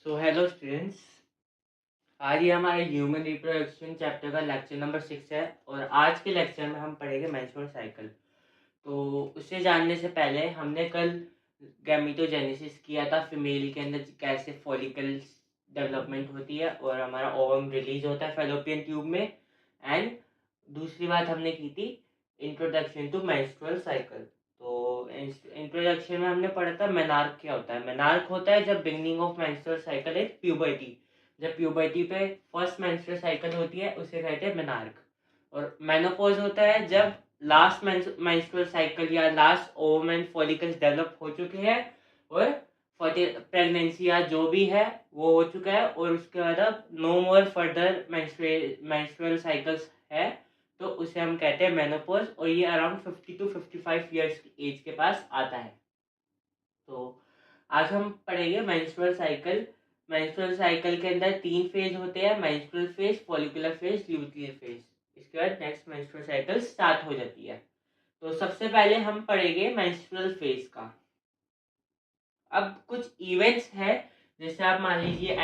So hello students, आज ये हमारे ह्यूमन रिप्रोडक्शन चैप्टर का लेक्चर नंबर 6 है और आज के लेक्चर में हम पढ़ेंगे मेंस्ट्रुअल साइकिल। तो उसे जानने से पहले हमने कल गैमीटोजेनेसिस किया था, फीमेल के अंदर कैसे फॉलिकल्स डेवलपमेंट होती है और हमारा ओवम रिलीज होता है फैलोपियन ट्यूब में। एंड दूसरी बात हमने की थी इंट्रोडक्शन टू मेंस्ट्रुअल साइकिल। तो इंट्रोडक्शन में हमने पढ़ा था मेनार्क क्या होता है। मेनार्क होता है जब beginning of menstrual cycle is puberty, जब प्यूबर्टी पे फर्स्ट मेंस्ट्रुअल साइकिल होती है उसे कहते हैं मेनार्क। और मेनोपॉज होता है जब लास्ट मेंस्ट्रुअल साइकिल या last ovum and follicles develop हो चुके हैं और प्रेगनेंसी या जो भी है वो हो चुका है और उसके बाद अब no more further menstrual cycles है, तो उसे हम कहते हैं मेनोपॉज। और ये अराउंड 50 to 55 ईयर्स की एज के पास आता है। तो आज हम पढ़ेंगे मेंस्ट्रुअल साइकिल। मेंस्ट्रुअल साइकिल के अंदर 3 फेज होते हैं, menstrual phase, follicular phase, luteal phase. इसके बाद नेक्स्ट मेंस्ट्रुअल साइकिल स्टार्ट हो जाती है। तो सबसे पहले हम पढ़ेंगे मेंस्ट्रुअल फेज का। अब कुछ इवेंट्स है, जैसे आप मान लीजिए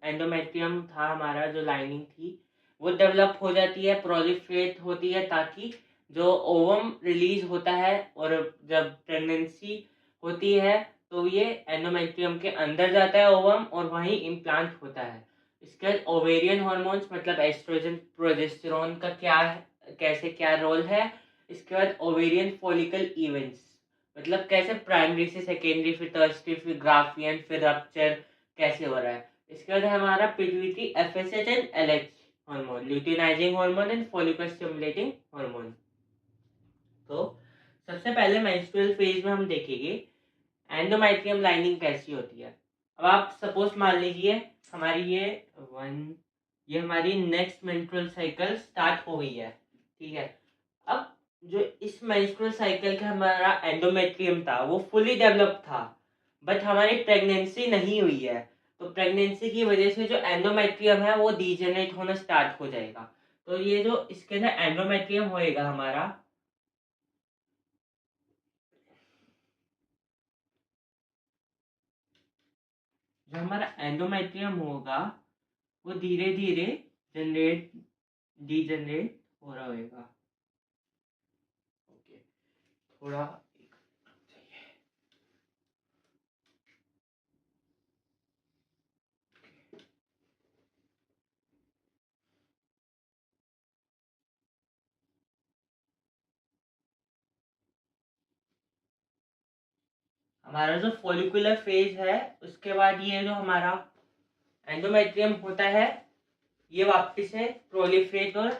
एंडोमेट्रियम था हमारा, जो लाइनिंग थी वो डेवलप हो जाती है, प्रोलिफरेट होती है, ताकि जो ओवम रिलीज होता है और जब प्रेगनेंसी होती है तो ये एंडोमेट्रियम के अंदर जाता है ओवम और वहीं इम्प्लांट होता है। इसके बाद ओवेरियन हॉर्मोन्स मतलब एस्ट्रोजन प्रोजेस्टेरोन का क्या रोल है। इसके बाद ओवेरियन फॉलिकल इवेंट्स मतलब कैसे प्राइमरी से सेकेंडरी फिर टर्शियरी फिर ग्राफियन फिर रप्चर कैसे हो रहा है। इसके बाद हमारा pituitary FSH and LH hormone, luteinizing hormone and follicle stimulating hormone. तो सबसे पहले मेंस्ट्रुअल फेज में हम देखेंगे एंडोमेट्रियम लाइनिंग कैसी होती है। अब आप सपोज मान लीजिए हमारी ये हमारी नेक्स्ट मेंस्ट्रुअल साइकिल स्टार्ट हो गई है, ठीक है। अब जो इस मेंस्ट्रुअल साइकिल का हमारा एंडोमेट्रियम था वो फुली डेवलप था, बट हमारी प्रेगनेंसी नहीं हुई है। तो प्रेगनेंसी की वजह से जो एंडोमेट्रियम है वो डीजेनरेट होना स्टार्ट हो जाएगा। तो ये जो इसके अंदर एंडोमेट्रियम होएगा हमारा, जो हमारा एंडोमेट्रियम होगा वो धीरे धीरे जनरेट डीजनरेट हो रहा होगा। ओके, थोड़ा हमारा जो फॉलिकुलर फेज है उसके बाद ये जो हमारा एंडोमेट्रियम होता है ये वापस से प्रोलिफरेट और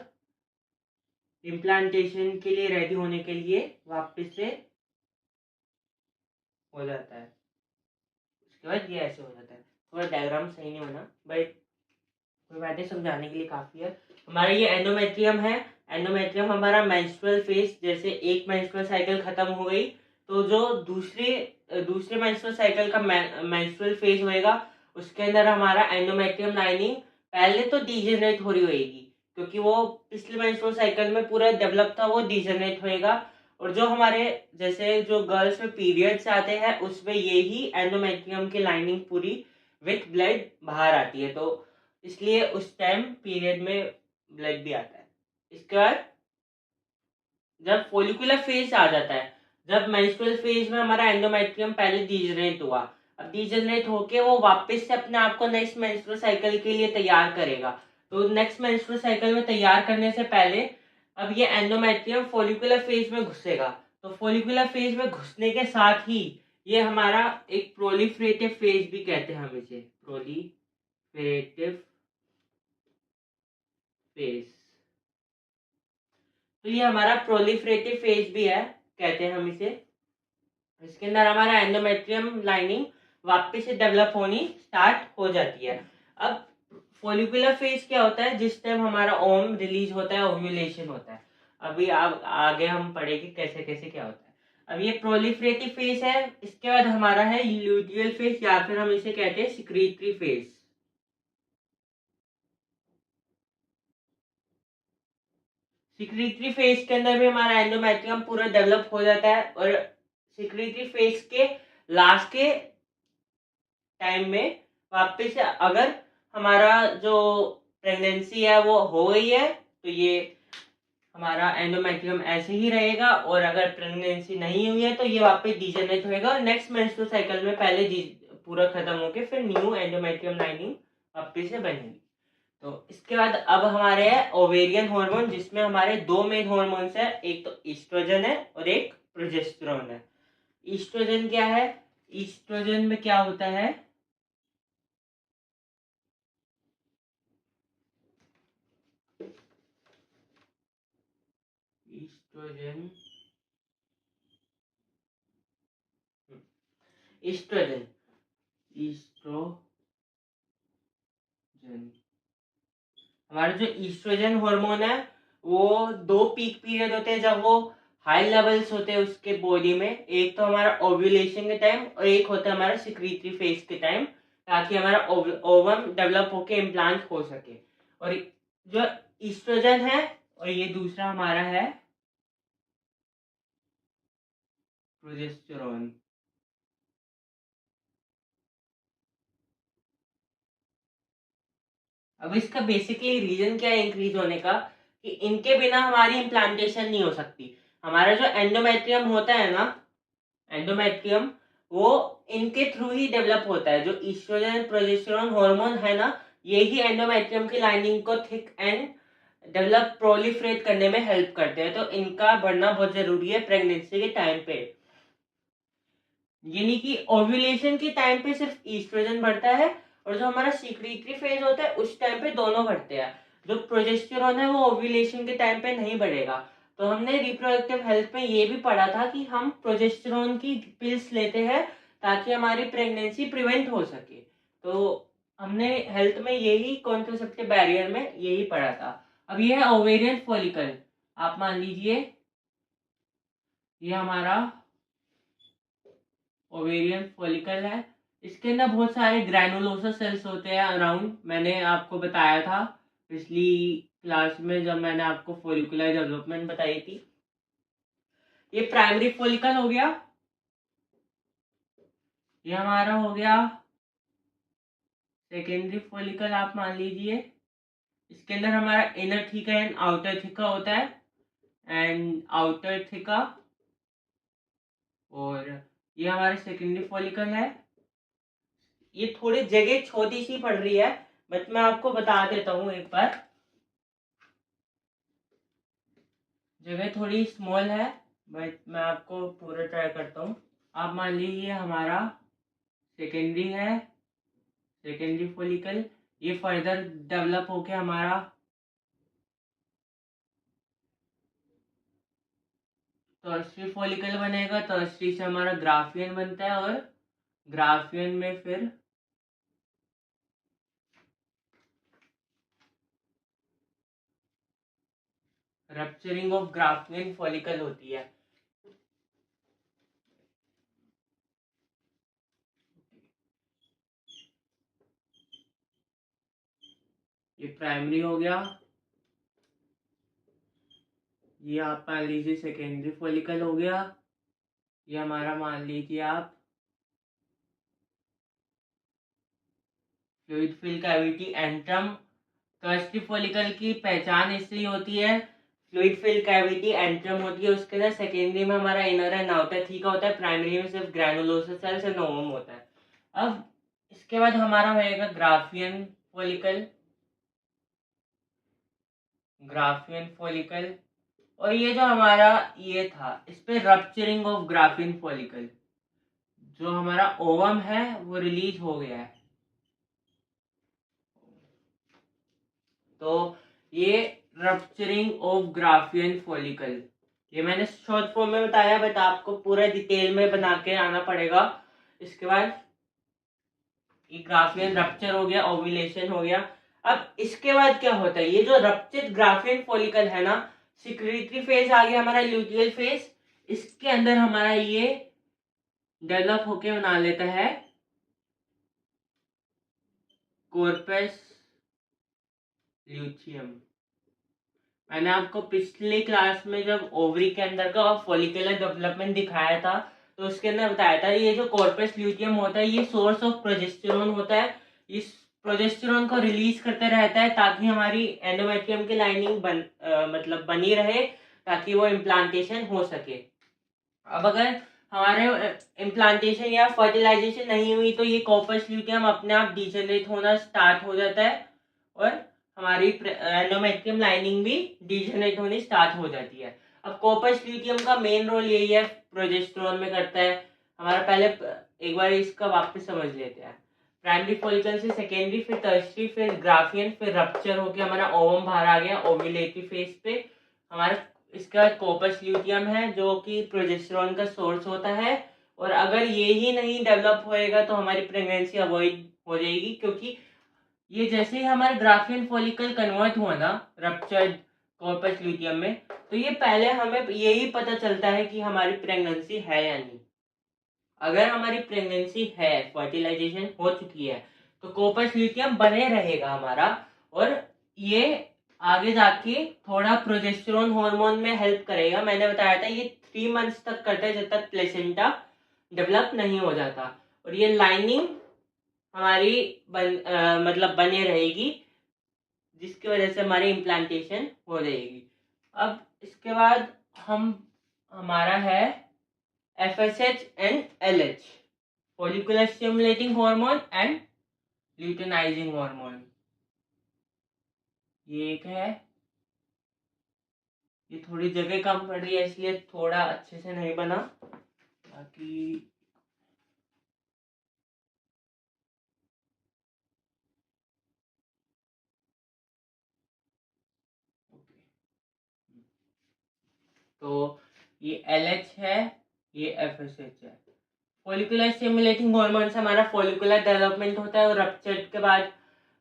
इम्प्लांटेशन के लिए रेडी होने के लिए वापस से हो जाता है। उसके बाद ये ऐसे हो जाता है। थोड़ा डायग्राम सही नहीं बना बट कोई बात नहीं, समझाने के लिए काफ़ी है। हमारा ये एंडोमेट्रियम है। एंडोमेट्रियम हमारा मेंस्ट्रुअल फेज, जैसे एक मेंस्ट्रुअल साइकिल खत्म हो गई तो जो दूसरे मेंस्ट्रुअल साइकिल का मेंस्ट्रुअल फेज होएगा उसके अंदर हमारा एंडोमेट्रियम लाइनिंग पहले तो डीजेनरेट हो रही होएगी, क्योंकि वो पिछले मेंस्ट्रुअल साइकिल में पूरा डेवलप था, वो डीजेनरेट होएगा। और जो हमारे जैसे जो गर्ल्स में पीरियड्स आते हैं उसमें यही एंडोमेट्रियम की लाइनिंग पूरी विथ ब्लड बाहर आती है, तो इसलिए उस टाइम पीरियड में ब्लड भी आता है। इसके बाद जब फोलिकुलर फेज आ जाता है, जब मेंस्ट्रुअल फेज में हमारा एंडोमेट्रियम पहले डीजनरेट हुआ, अब डीजनरेट होके वो वापस से अपने आप को नेक्स्ट मेंस्ट्रुअल साइकिल के लिए तैयार करेगा। तो नेक्स्ट मेंस्ट्रुअल साइकिल में तैयार करने से पहले अब ये एंडोमेट्रियम फोलिकुलर फेज में घुसेगा। तो फोलिकुलर फेज में घुसने के साथ ही ये हमारा एक प्रोलिफरेटिव फेज भी कहते हैं, हम इसे प्रोलिफरेटिव फेज। तो ये हमारा प्रोलिफरेटिव फेज भी है, कहते हैं हम इसे। इसके अंदर हमारा एंडोमेट्रियम लाइनिंग वापस से डेवलप होनी स्टार्ट हो जाती है। अब फोलिकुलर फेज क्या होता है, जिस टाइम हमारा ओवम रिलीज होता है, ओव्यूलेशन होता है। अभी आगे हम पढ़ेंगे कैसे कैसे क्या होता है। अब ये प्रोलिफरेटिव फेज है। इसके बाद हमारा है ल्यूटियल फेज, या फिर हम इसे कहते हैं सिक्रीटरी फेज। सिक्रीटरी फेज के अंदर भी हमारा एंडोमेट्रियम पूरा डेवलप हो जाता है और सिक्रीटरी फेज के लास्ट के टाइम में वापस से अगर हमारा जो प्रेगनेंसी है वो हो गई है तो ये हमारा एंडोमेट्रियम ऐसे ही रहेगा, और अगर प्रेगनेंसी नहीं हुई है तो ये वापस डीजेनरेट होएगा और नेक्स्ट मेंस्ट्रुअल साइकिल में पहले पूरा खत्म होके फिर न्यू एंडोमेट्रियम लाइनिंग वापस से बनेगी। तो इसके बाद अब हमारे है ओवेरियन हार्मोन, जिसमें हमारे दो मेन हार्मोन्स है, एक तो ईस्ट्रोजन है और एक प्रोजेस्टेरोन है। ईस्ट्रोजन क्या है? ईस्ट्रोजन में क्या होता है? ईस्ट्रोजन ईस्ट्रोजन ईस्ट्रोजन हमारा जो ईस्ट्रोजन हार्मोन है वो दो पीक पीरियड होते हैं जब वो हाई लेवल्स होते हैं उसके बॉडी में। एक तो हमारा ओव्यूलेशन के टाइम और एक होता है हमारा सिक्रीटरी फेज के टाइम, ताकि हमारा ओवम डेवलप होके इम्प्लांट हो सके। और जो ईस्ट्रोजन है और ये दूसरा हमारा है प्रोजेस्टेरोन। अब इसका बेसिकली रीजन क्या है इंक्रीज होने का, कि इनके बिना हमारी इम्प्लांटेशन नहीं हो सकती। हमारा जो एंडोमेट्रियम होता है ना, एंडोमेट्रियम वो इनके थ्रू ही डेवलप होता है। जो ईस्ट्रोजन प्रोजेस्टेरोन हार्मोन है ना, ये ही एंडोमेट्रियम की लाइनिंग को थिक एंड डेवलप प्रोलिफरेट करने में हेल्प करते हैं। तो इनका बढ़ना बहुत जरूरी है प्रेगनेंसी के टाइम पे। यानी कि ओव्यूलेशन के टाइम पे सिर्फ ईस्ट्रोजन बढ़ता है और जो हमारा सिक्रीटरी फेज होता है उस टाइम पे दोनों बढ़ते हैं। जो प्रोजेस्टेरोन है वो ओव्यूलेशन के टाइम पे नहीं बढ़ेगा। तो हमने रिप्रोडक्टिव हेल्थ में ये भी पढ़ा था कि हम प्रोजेस्टेरोन की पिल्स लेते हैं ताकि हमारी प्रेगनेंसी प्रिवेंट हो सके। तो हमने हेल्थ में यही कॉन्ट्रासेप्टिव बैरियर में यही पढ़ा था। अब ये है ओवेरियन फॉलिकल। आप मान लीजिए ये हमारा ओवेरियन फॉलिकल है। इसके अंदर बहुत सारे ग्रैनुलोसा सेल्स होते हैं अराउंड। मैंने आपको बताया था पिछली क्लास में जब मैंने आपको फॉलिकुलर डेवलपमेंट बताई थी। ये प्राइमरी फॉलिकल हो गया, ये हमारा हो गया सेकेंडरी फॉलिकल। आप मान लीजिए इसके अंदर हमारा inner theca and outer theca होता है, एंड आउटर थीका, और ये हमारा सेकेंडरी फॉलिकल है। ये थोड़ी जगह छोटी सी पड़ रही है बट मैं आपको बता देता हूँ एक बार। जगह थोड़ी स्मॉल है बट मैं आपको पूरा ट्राई करता हूँ। आप मान लीजिए हमारा सेकेंडरी है, सेकेंडरी फॉलिकल। ये फर्दर डेवलप होके हमारा टर्सरी फॉलिकल बनेगा। टर्सरी से हमारा ग्राफियन बनता है और ग्राफियन में फिर रप्चरिंग ऑफ ग्राफियन फॉलिकल होती है। ये प्राइमरी हो गया, ये आप मान लीजिए सेकेंडरी फॉलिकल हो गया। ये हमारा मान लीजिए आप fluid fill cavity antrum. Tertiary follicle की पहचान इसलिए होती है, फ्लूइड फिल कैविटी एंट्रम होती है उसके अंदर। सेकेंडरी में हमारा इनर एंड आउटर थीका होता है, प्राइमरी में सिर्फ ग्रैनुलोसा सेल्स एंड ओवम होता है। अब इसके बाद हमारा होएगा ग्राफियन फॉलिकल, ग्राफियन फॉलिकल। और ये जो हमारा ये था इस पे रप्चरिंग ऑफ ग्राफियन फॉलिकल, जो हमारा ओवम है वो रिलीज हो गया है। तो ये रप्चरिंग ऑफ ग्राफियन फॉलिकल, ये मैंने शॉर्ट फॉर्म में बताया बट आपको पूरा डिटेल में बना के आना पड़ेगा। इसके बाद ये ग्राफियन रप्चर हो गया, ओव्यूलेशन हो गया। अब इसके बाद क्या होता है, ये जो रप्चर्ड ग्राफियन फॉलिकल है ना, सिक्रीटरी फेज आ गया हमारा, ल्यूटियल फेज। इसके अंदर हमारा ये डेवलप होके बना लेता है कॉर्पस ल्यूटियम। मैंने आपको पिछली क्लास में जब ओवरी के अंदर का फॉलिकुलर डेवलपमेंट दिखाया था तो उसके अंदर बताया था ये जो कॉर्पस ल्यूटियम होता है ये सोर्स ऑफ प्रोजेस्टेरोन होता है। इस प्रोजेस्टेरॉन को रिलीज करते रहता है ताकि हमारी एंडोमेट्रियम की लाइनिंग मतलब बनी रहे, ताकि वो इम्प्लांटेशन हो सके। अब अगर हमारे इम्प्लांटेशन या फर्टिलाइजेशन नहीं हुई तो ये कॉपर्स ल्यूटियम अपने आप डिजेनरेट होना स्टार्ट हो जाता है और हमारी एंडोमेट्रियम लाइनिंग भी डिजेनरेट होनी स्टार्ट हो जाती है। अब कॉपर्स ल्यूटियम का मेन रोल यही है, प्रोजेस्टेरॉन में करता है हमारा। पहले एक बार इसका वापस समझ लेते हैं। प्राइमरी फॉलिकल से सेकेंडरी, फिर टर्शियरी, फिर ग्राफियन, फिर रप्चर होकर हमारा ओवम बाहर आ गया ओव्यूलेटरी फेज पे। हमारा इसका कॉपर्स ल्यूटियम है जो कि प्रोजेस्टेरॉन का सोर्स होता है। और अगर ये ही नहीं डेवलप होएगा तो हमारी प्रेगनेंसी अवॉइड हो जाएगी, क्योंकि ये जैसे ही हमारा ग्राफियन फॉलिकल कन्वर्ट हुआ ना रप्चर्ड कॉर्पस ल्यूटियम में, तो ये पहले हमें यही पता चलता है कि हमारी प्रेगनेंसी है या नहीं। अगर हमारी प्रेगनेंसी है, फर्टिलाइजेशन हो चुकी है, तो कॉर्पस ल्यूटियम बने रहेगा हमारा, और ये आगे जाके थोड़ा प्रोजेस्टेरोन हार्मोन में हेल्प करेगा। मैंने बताया था ये 3 मंथ्स तक करता है, जब तक प्लेसेंटा डेवलप नहीं हो जाता। और ये लाइनिंग हमारी मतलब बने रहेगी, जिसकी वजह से हमारी इम्प्लांटेशन हो जाएगी। अब इसके बाद हमारा है FSH and LH, follicular stimulating hormone and luteinising hormone. ये एक है, ये थोड़ी जगह कम पड़ रही है इसलिए थोड़ा अच्छे से नहीं बना, बाकी तो ये LH है, ये FSH है। फॉलिकुलर स्टिमुलेटिंग हार्मोन से हमारा फॉलिकुलर डेवलपमेंट होता है, और रप्चर के बाद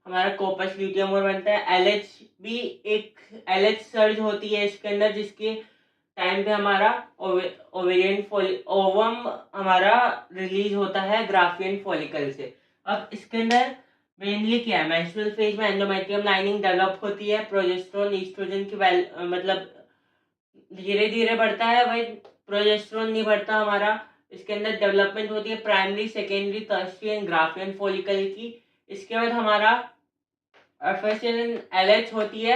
हमारा कॉर्पस ल्यूटियम और बनता है। LH भी एक LH सर्ज होती है इसके अंदर, जिसके टाइम पे हमारा ओवेरियन ओवम हमारा रिलीज होता है ग्राफियन फॉलिकल से। अब इसके अंदर मेनली क्या है, मेंस्ट्रुअल फेज में एंडोमेट्रियम लाइनिंग डेवलप होती है। प्रोजेस्टेरोन ईस्ट्रोजन की मतलब धीरे धीरे बढ़ता है भाई, प्रोजेस्टेरोन नहीं बढ़ता हमारा। इसके अंदर डेवलपमेंट होती है primary, secondary, tertiary and Graafian follicle की। इसके बाद हमारा FSH LH होती है,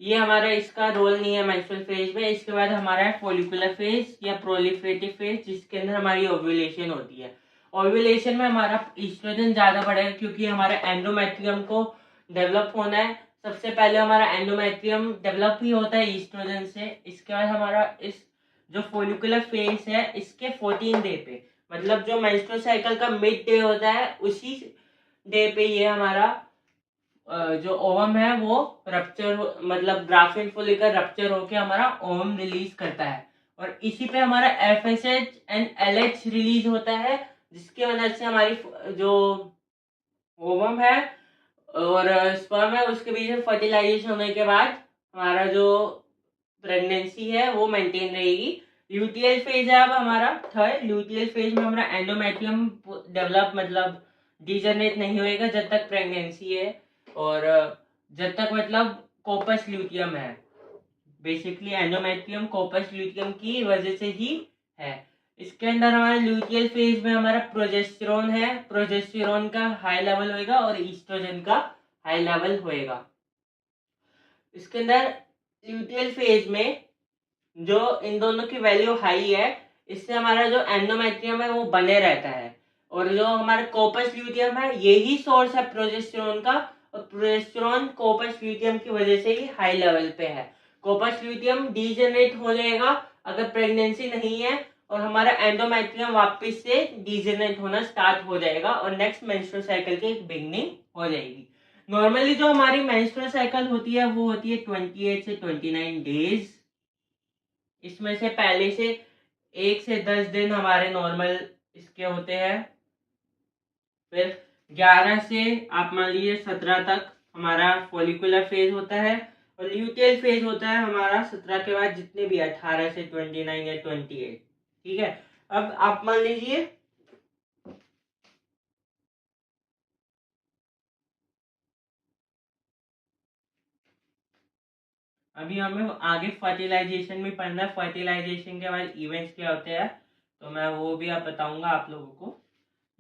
ये हमारा इसका रोल नहीं है मेंस्ट्रुअल फेज में। इसके बाद हमारा है फॉलिकुलर फेज या प्रोलिफरेटिव फेज, जिसके अंदर हमारी ओव्यूलेशन होती है। ओव्यूलेशन में हमारा ईस्ट्रोजन ज़्यादा बढ़ेगा, क्योंकि हमारे एंडोमेट्रियम को डेवलप होना है। सबसे पहले हमारा एंडोमेट्रियम डेवलप ही होता है ईस्ट्रोजन से। इसके बाद हमारा इस जो फॉलिकुलर फेज है इसके 14 डे पे, मतलब जो मेंस्ट्रुअल साइकिल का मिड डे होता है उसी डे पे ये हमारा जो ओवम है वो रप्चर मतलब ग्राफियन फॉलिकल रप्चर होके हमारा ओवम रिलीज करता है, और इसी पे हमारा FSH एंड LH रिलीज होता है, जिसकी वजह से हमारी जो ओवम है और स्पर्म है उसके बीच में फर्टिलाइजेशन होने के बाद हमारा जो प्रेगनेंसी है वो मेंटेन रहेगी। ल्यूटियल फेज है अब हमारा थर्ड। ल्यूटियल फेज में हमारा एंडोमेट्रियम डेवलप मतलब डिजनरेट नहीं होएगा जब तक प्रेगनेंसी है, और जब तक मतलब कॉर्पस ल्यूटियम है। बेसिकली एंडोमेट्रियम कॉर्पस ल्यूटियम की वजह से ही है। इसके अंदर हमारा ल्यूटियल फेज में हमारा प्रोजेस्टेरोन है, प्रोजेस्टेरोन का हाई लेवल होएगा और ईस्ट्रोजन का हाई लेवल होएगा। इसके अंदर ल्यूटियल फेज में जो इन दोनों की वैल्यू हाई है, इससे हमारा जो एंडोमेट्रियम है वो बने रहता है, और जो हमारा कॉर्पस ल्यूटियम है यही सोर्स है प्रोजेस्टेरोन का, और प्रोजेस्टेरोन कॉर्पस ल्यूटियम की वजह से ही हाई लेवल पे है। कॉर्पस ल्यूटियम डीजेनरेट हो जाएगा अगर प्रेगनेंसी नहीं है, और हमारा एंडोमेट्रियम वापस से डीजेनरेट होना स्टार्ट हो जाएगा, और नेक्स्ट मेंस्ट्रुअल साइकिल की बिगनिंग हो जाएगी। नॉर्मली जो हमारी मेंस्ट्रुअल साइकिल होती है वो होती है 28 से 29 डेज। इसमें से पहले से 1 से 10 दिन हमारे नॉर्मल इसके होते हैं, फिर 11 से आप मान लीजिए 17 तक हमारा फॉलिकुलर फेज होता है, और ल्यूटियल फेज होता है हमारा 17 के बाद जितने भी 18 से 29 या 28। ठीक है, अब आप मान लीजिए अभी हमें आगे फर्टिलाइजेशन भी पढ़ना है। फर्टिलाइजेशन के बाद इवेंट्स क्या होते हैं तो मैं वो भी आप बताऊंगा आप लोगों को।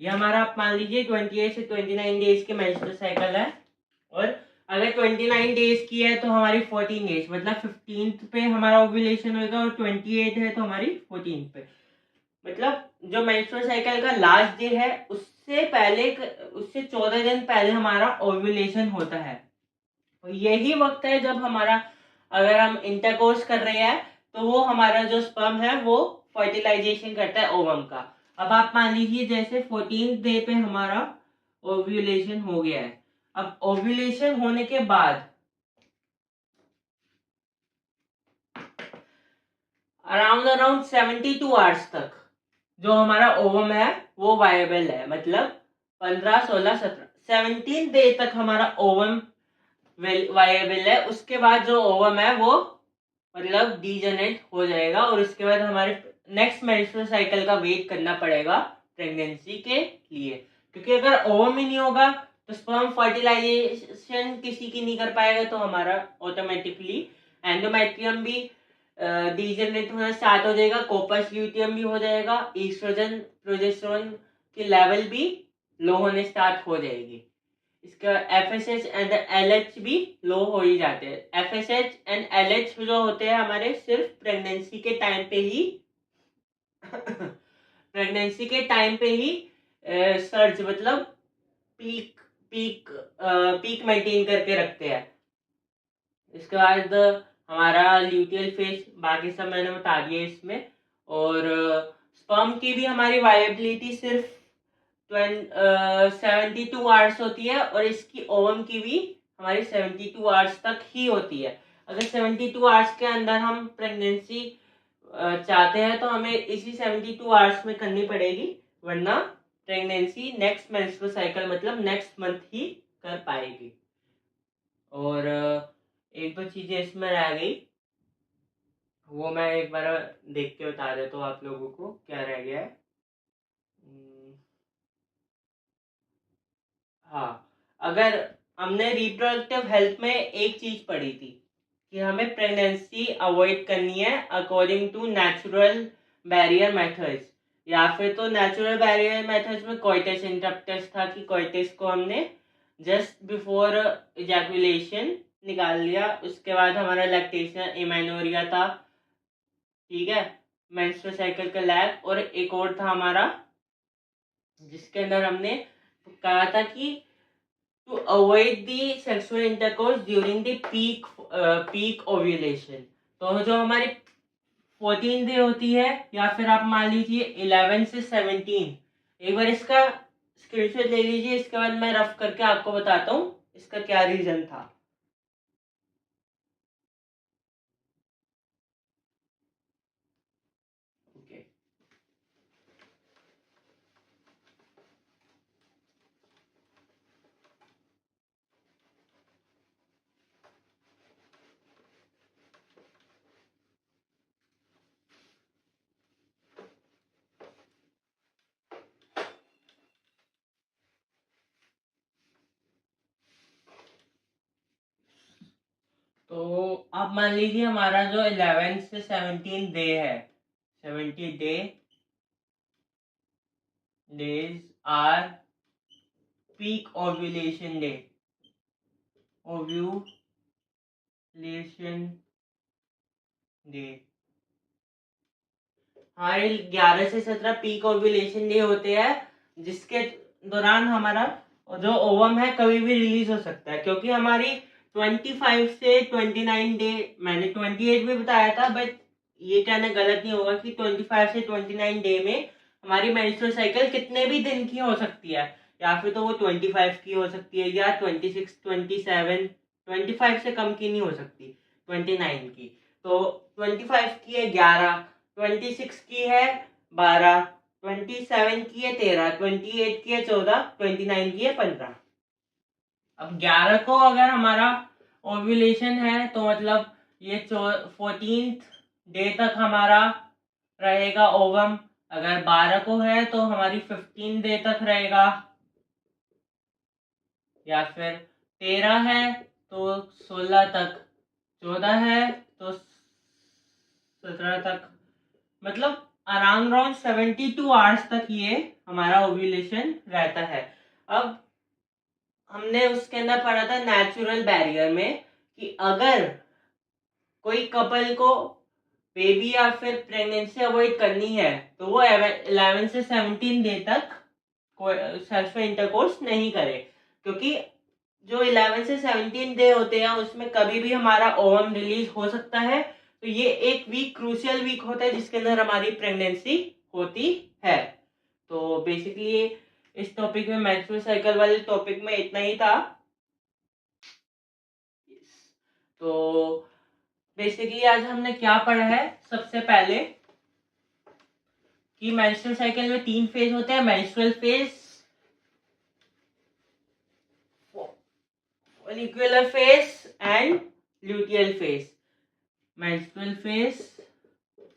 ये हमारा आप मान लीजिए 28 से 29 डेज के मेंस्ट्रुअल साइकिल है, और अगर 29 डेज की है तो हमारी 14 डेज, मतलब 15th पे हमारा ओव्यूलेशन होगा, और 28 है तो हमारी 14th पे, मतलब जो मेंस्ट्रुअल साइकिल का लास्ट डे है उससे पहले, उससे 14 दिन पहले हमारा ओव्यूलेशन होता है। तो यही वक्त है जब हमारा, अगर हम इंटरकोर्स कर रहे हैं तो वो हमारा जो स्पर्म है वो फर्टिलाइजेशन करता है ओवम का। अब आप मान लीजिए जैसे 14th डे पे हमारा ओव्यूलेशन हो गया है। अब ओव्यूलेशन होने के बाद अराउंड 72 आवर्स तक जो हमारा ओवम है वो वायबल है, मतलब 15, 16, 17, 17 डे तक हमारा ओवम वायबल है। उसके बाद जो ओवम है वो मतलब डीजनरेट हो जाएगा, और उसके बाद हमारे नेक्स्ट मेंस्ट्रुअल साइकिल का वेट करना पड़ेगा प्रेगनेंसी के लिए, क्योंकि अगर ओवम ही नहीं होगा तो स्पर्म फर्टिलाइजेशन किसी की नहीं कर पाएगा, तो हमारा ऑटोमेटिकली एंडोमेट्रियम भी डीजनरेट होना स्टार्ट हो जाएगा, कोपस ल्यूटियम भी हो जाएगा, ईस्ट्रोजन प्रोजेस्टेरोन की लेवल भी लो होने स्टार्ट हो जाएगी। इसका FSH एंड LH भी लो हो ही जाते हैं। FSH एंड LH जो होते हैं हमारे सिर्फ प्रेगनेंसी के टाइम पे ही प्रेगनेंसी के टाइम पे ही सर्ज, मतलब पीक पीक पीक मेंटेन करके रखते हैं। इसके बाद हमारा ल्यूटियल फेज, बाकी सब मैंने बता दिया इसमें। और स्पर्म की भी हमारी वायबिलिटी सिर्फ 72 आवर्स होती है, और इसकी ओवम की भी हमारी 72 आवर्स तक ही होती है। अगर 72 आवर्स के अंदर हम प्रेगनेंसी चाहते हैं तो हमें इसी 72 आवर्स में करनी पड़ेगी, वरना प्रेगनेंसी नेक्स्ट मेंस्ट्रुअल साइकिल मतलब नेक्स्ट मंथ ही कर पाएगी। और एक दो चीजें इसमें रह गई, वो मैं एक बार देख के बता देता हूँ आप लोगों को क्या रह गया है। हाँ, अगर हमने रिप्रोडक्टिव हेल्थ में एक चीज पढ़ी थी कि हमें प्रेगनेंसी अवॉइड करनी है according to natural barrier methods, या फिर तो नेचुरल बैरियर मेथड्स में कोइटस इंटरप्टस था कि कोइटस को हमने जस्ट बिफोर इजैकुलेशन निकाल लिया, उसके बाद हमारा लैक्टेशन एमेनोरिया था, ठीक है, मेंस्ट्रुअल साइकिल का लैग, और एक और था हमारा जिसके अंदर हमने कहा था कि to avoid the sexual intercourse during the peak ovulation। तो जो हमारी 14 डे होती है, या फिर आप मान लीजिए 11 से 17, एक बार इसका स्क्रीनशॉट ले लीजिए, इसके बाद मैं रफ करके आपको बताता हूँ इसका क्या रीजन था। okay. तो आप मान लीजिए हमारा जो 11 से 17 डे है, 70 days are peak ovulation day, ovulation day. हमारे 11 से 17 पीक ओव्यूलेशन डे होते हैं, जिसके दौरान हमारा जो ओवम है कभी भी रिलीज हो सकता है, क्योंकि हमारी 25 से 29 डे, मैंने 28 भी बताया था, बट ये कहना गलत नहीं होगा कि 25 से 29 डे में हमारी मेंस्ट्रुअल साइकिल कितने भी दिन की हो सकती है, या फिर तो वो 25 की हो सकती है, या 26, 27, 25 से कम की नहीं हो सकती, 29 की। तो 25 की है 11, 26 की है 12, 27 की है 13, 28 की है 14, 29 की है 15। अब 11 को अगर हमारा ओव्यूलेशन है तो मतलब ये 14th डे तक हमारा रहेगा ओवम। अगर 12 को है तो हमारी 15 डे तक रहेगा, या फिर 13 है तो 16 तक, 14 है तो 17 तक, मतलब अराउंड 72 आवर्स तक ये हमारा ओव्यूलेशन रहता है। अब हमने उसके अंदर पढ़ा था नेचुरल बैरियर में कि अगर कोई कपल को बेबी या फिर प्रेगनेंसी अवॉइड करनी है तो वो 11 से 17 डे तक सेक्सुअल इंटरकोर्स नहीं करे, क्योंकि जो 11 से 17 डे होते हैं उसमें कभी भी हमारा ओवम रिलीज हो सकता है। तो ये एक वीक क्रूशियल वीक होता है जिसके अंदर हमारी प्रेगनेंसी होती है। तो बेसिकली इस टॉपिक में मेंस्ट्रुअल साइकिल वाले टॉपिक में इतना ही था। तो बेसिकली आज हमने क्या पढ़ा है, सबसे पहले कि मेंस्ट्रुअल साइकिल में 3 फेज होते हैं, menstrual phase, follicular phase and luteal phase. Menstrual phase,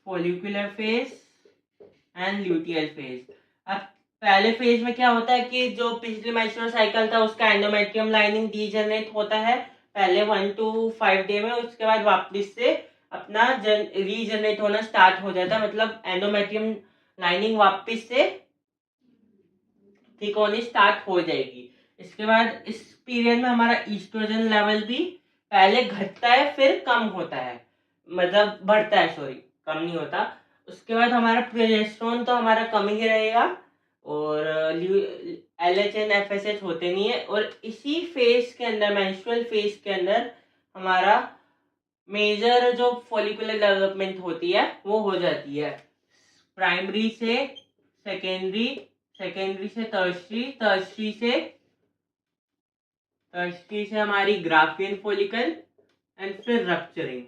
follicular phase and luteal phase. अब पहले फेज में क्या होता है कि जो पिछले मेंस्ट्रुअल साइकिल था उसका एंडोमेट्रियम लाइनिंग डीजनरेट होता है पहले 1 to 5 डे में, उसके बाद वापस से अपना रीजनरेट होना स्टार्ट हो जाता है, मतलब एंडोमेट्रियम लाइनिंग वापस से ठीक होनी स्टार्ट हो जाएगी। इसके बाद इस पीरियड में हमारा ईस्ट्रोजन लेवल भी पहले घटता है फिर कम होता है, मतलब बढ़ता है, सॉरी कम नहीं होता। उसके बाद हमारा प्रोजेस्टेरोन तो हमारा कम ही रहेगा और LH and FSH होते नहीं है। और इसी फेज के अंदर, मेंस्ट्रुअल फेज के अंदर, हमारा मेजर जो फॉलिकुलर डेवलपमेंट होती है वो हो जाती है, प्राइमरी से सेकेंडरी, सेकेंडरी से टर्शरी, टर्शरी से हमारी ग्राफियन फॉलिकल एंड फिर रप्चरिंग।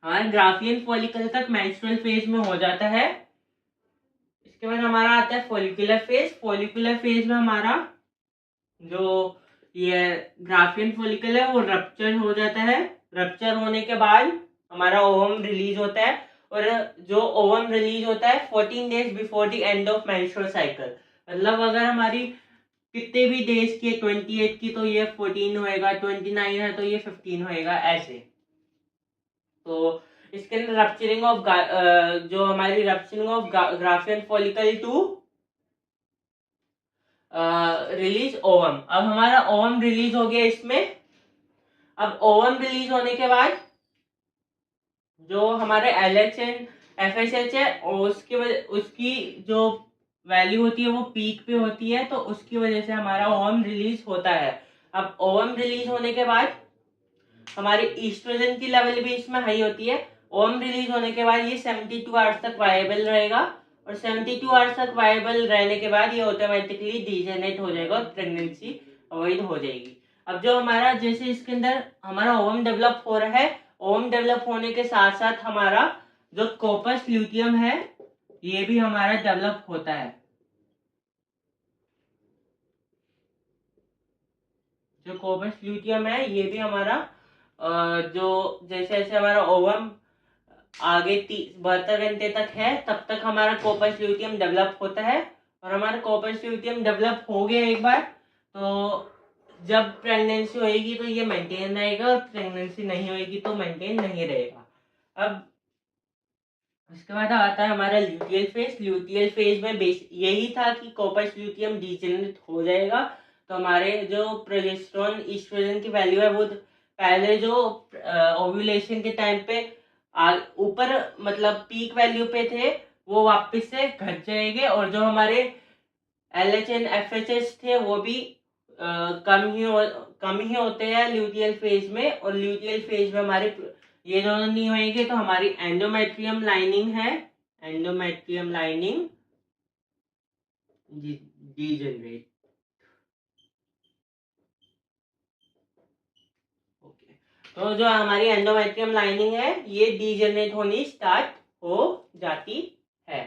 हमारा ग्राफियन फॉलिकल तक मेंस्ट्रुअल फेज में हो जाता है। इसके बाद हमारा आता है फॉलिकुलर फेज। फॉलिकुलर फेज में हमारा जो ये ग्राफियन फॉलिकल है वो रप्चर हो जाता है। रप्चर होने के बाद हमारा ओवम रिलीज होता है, और जो ओवम रिलीज होता है 14 days before the end of menstrual cycle. मतलब अगर हमारी कितने भी डेज की 28 की तो ये 14 होएगा, 29 है तो ये 15 होएगा, ऐसे। तो इसके अंदर रप्चरिंग ऑफ जो हमारी rupturing of Graafian follicle to release ovum. अब हमारा ओवम रिलीज हो गया इसमें। अब ओवम रिलीज होने के बाद जो हमारे LH एंड FSH है और उसकी जो वैल्यू होती है वो पीक पे होती है, तो उसकी वजह से हमारा ओवम रिलीज होता है। अब ओवम रिलीज होने के बाद हमारी ईस्ट्रोजन की लेवल भी इसमें हाई होती है। ओवम रिलीज होने के बाद ये 72 आवर्स तक वायबल रहेगा, और 72 आवर्स तक वायबल रहने के बाद ये ऑटोमेटिकली डीजेनरेट हो जाएगा और प्रेगनेंसी अवॉइड हो जाएगी। अब जो हमारा, जैसे इसके अंदर हमारा ओवम डेवलप हो रहा है, ओवम डेवलप होने के साथ साथ हमारा जो कोपस ल्यूटियम है ये भी हमारा डेवलप होता है। जो कोपस ल्यूटियम है ये भी हमारा जो जैसे जैसे हमारा ओवम आगे 72 घंटे तक है तब तक हमारा कोपस ल्यूटियम डेवलप होता है। और हमारा कोपस ल्यूटियम डेवलप हो गया एक बार, तो जब प्रेगनेंसी होएगी तो ये मेंटेन रहेगा, और प्रेगनेंसी नहीं होएगी तो मेंटेन नहीं रहेगा। अब उसके बाद आता है हमारा ल्यूटियल फेज। ल्यूटियल फेज में यही था कि कोपस ल्यूटियम डीजेनरेट हो जाएगा, तो हमारे जो प्रोजेस्टेरोन ईस्ट्रोजन की वैल्यू है वो पहले जो ओव्यूलेशन के टाइम पे ऊपर मतलब पीक वैल्यू पे थे वो वापस से घट जाएंगे, और जो हमारे LH एंड FHH थे वो भी कम ही होते हैं ल्यूटियल फेज में। और ल्यूटियल फेज में हमारे ये दोनों नहीं होंगे तो हमारी एंडोमेट्रियम लाइनिंग है, एंडोमेट्रियम लाइनिंग डीजेनरेट। ओके, तो जो हमारी एंडोमेट्रियम लाइनिंग है ये डीजेनरेट होनी स्टार्ट हो जाती है।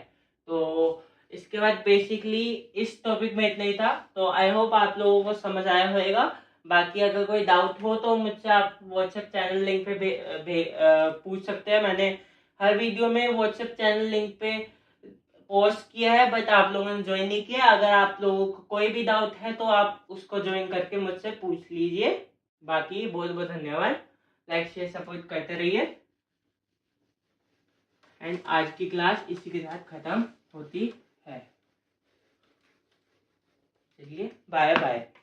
तो इसके बाद बेसिकली इस टॉपिक में इतना ही था। तो आई होप आप लोगों को समझ आया होगा। बाकी अगर कोई डाउट हो तो मुझसे आप व्हाट्सएप चैनल लिंक पे पूछ सकते हैं। मैंने हर वीडियो में व्हाट्सएप चैनल लिंक पे पोस्ट किया है, बट आप लोगों ने ज्वाइन नहीं किया। अगर आप लोगों को कोई भी डाउट है तो आप उसको ज्वाइन करके मुझसे पूछ लीजिए। बाकी बहुत बहुत धन्यवाद। लाइक शेयर सपोर्ट करते रहिए। एंड आज की क्लास इसी के साथ खत्म होती है। लिए बाय बाय।